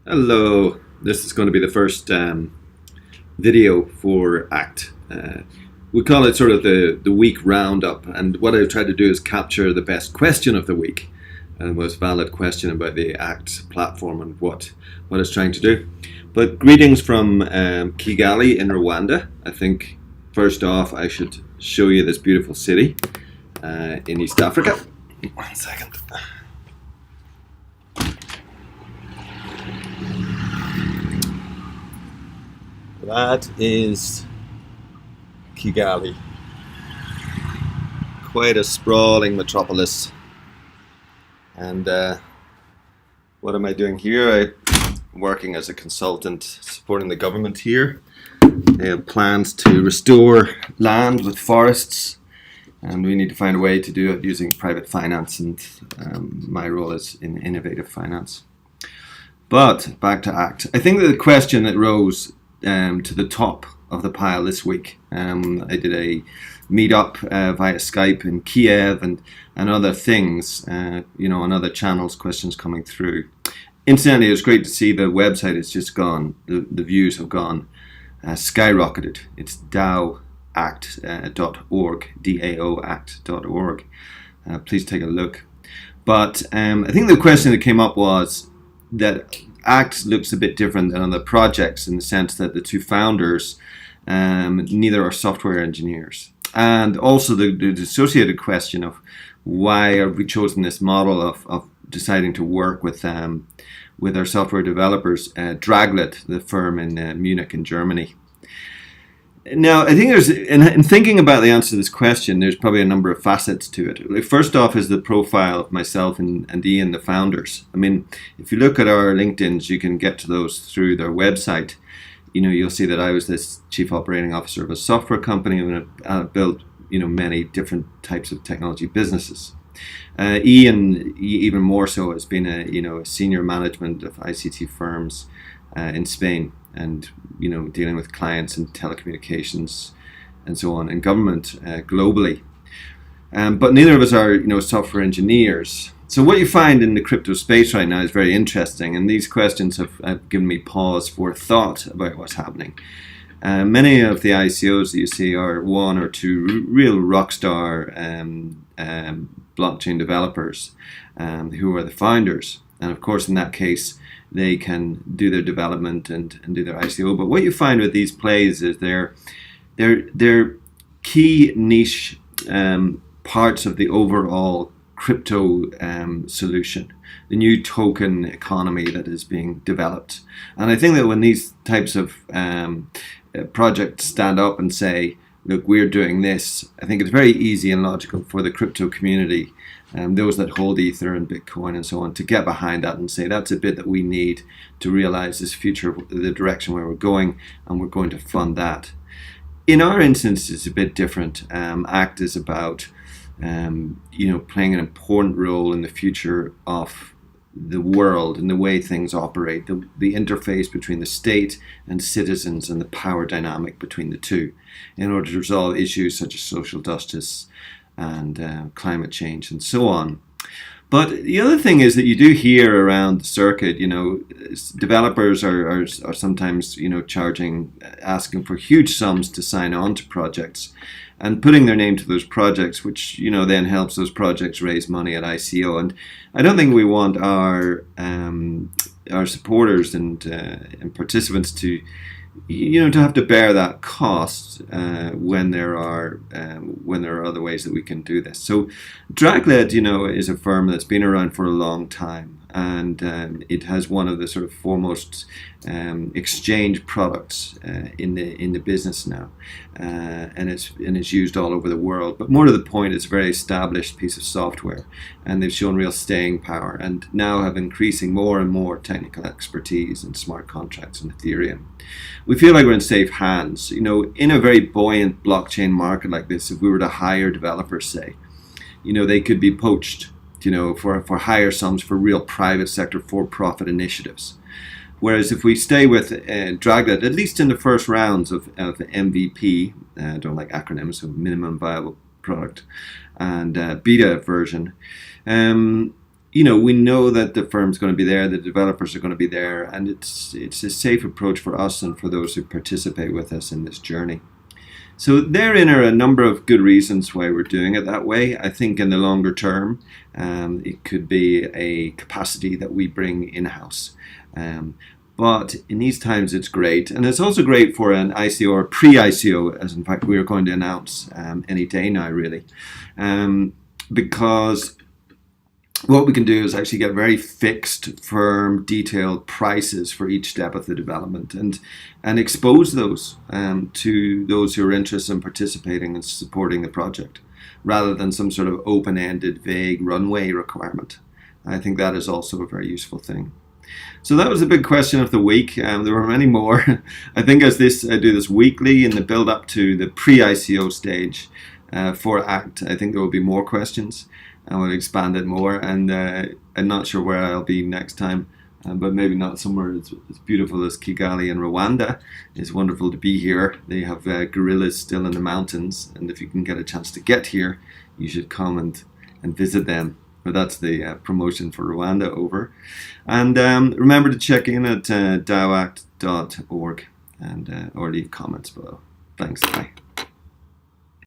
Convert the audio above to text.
Hello, this is going to be the first video for ACT. We call it sort of the week roundup, and what I've tried to do is capture the best question of the week and the most valid question about the ACT platform and what it's trying to do. But greetings from Kigali in Rwanda. I think first off I should show you this beautiful city in East Africa. 1 second. That is Kigali. Quite a sprawling metropolis. And what am I doing here? I'm working as a consultant supporting the government here. They have plans to restore land with forests, and we need to find a way to do it using private finance, and my role is in innovative finance. But back to ACT. I think that the question that rose to the top of the pile this week. I did a meetup via Skype in Kiev and other things, on other channels, questions coming through. Incidentally, it was great to see the website has just gone, the views have gone skyrocketed. It's daoact.org, daoact.org. Please take a look. But I think the question that came up was that ACT looks a bit different than other projects in the sense that the two founders neither are software engineers. And also the associated question of why have we chosen this model of deciding to work with our software developers, Draglet, the firm in Munich in Germany. Now, I think in thinking about the answer to this question, there's probably a number of facets to it. First off is the profile of myself and Ian, the founders. I mean, if you look at our LinkedIns, you can get to those through their website. You'll see that I was this chief operating officer of a software company and I've built, many different types of technology businesses. Ian, even more so, has been a senior management of ICT firms in Spain, and dealing with clients and telecommunications and so on, and government globally. But neither of us are software engineers. So what you find in the crypto space right now is very interesting, and these questions have given me pause for thought about what's happening. Many of the ICOs that you see are one or two real rock star blockchain developers who are the founders, and of course in that case they can do their development and do their ICO. But what you find with these plays is they're key niche parts of the overall crypto solution, the new token economy that is being developed. And I think that when these types of projects stand up and say, look, we're doing this, I think it's very easy and logical for the crypto community, those that hold Ether and Bitcoin and so on, to get behind that and say that's a bit that we need to realize this future, the direction where we're going, and we're going to fund that. In our instance, it's a bit different. ACT is about playing an important role in the future of the world and the way things operate, the interface between the state and citizens and the power dynamic between the two, in order to resolve issues such as social justice and climate change and so on. But the other thing is that you do hear around the circuit, developers are sometimes, asking for huge sums to sign on to projects and putting their name to those projects, which, then helps those projects raise money at ICO. And I don't think we want our supporters and participants to have to bear that cost when there are other ways that we can do this. So Draglet, is a firm that's been around for a long time, and it has one of the sort of foremost exchange products in the business now, and it's used all over the world. But more to the point, it's a very established piece of software, and they've shown real staying power, and now have increasing more and more technical expertise in smart contracts and Ethereum. We feel like we're in safe hands. In a very buoyant blockchain market like this, if we were to hire developers, say, they could be poached, for higher sums for real private sector for-profit initiatives. Whereas if we stay with Draglet, at least in the first rounds of MVP, I don't like acronyms, so minimum viable product, and beta version, we know that the firm's going to be there, the developers are going to be there, and it's a safe approach for us and for those who participate with us in this journey. So therein are a number of good reasons why we're doing it that way. I think in the longer term, it could be a capacity that we bring in-house. But in these times, it's great. And it's also great for an ICO or pre-ICO, as in fact we're going to announce any day now, really. Because what we can do is actually get very fixed, firm, detailed prices for each step of the development and expose those to those who are interested in participating and supporting the project, rather than some sort of open-ended, vague runway requirement. I think that is also a very useful thing. So that was the big question of the week. There were many more. I think as I do this weekly in the build up to the pre-ICO stage for ACT, I think there will be more questions. I will expand it more, and I'm not sure where I'll be next time, but maybe not somewhere as beautiful as Kigali in Rwanda. It's wonderful to be here. They have gorillas still in the mountains, and if you can get a chance to get here, you should come and visit them. But that's the promotion for Rwanda over. And remember to check in at dawact.org and or leave comments below. Thanks. Bye.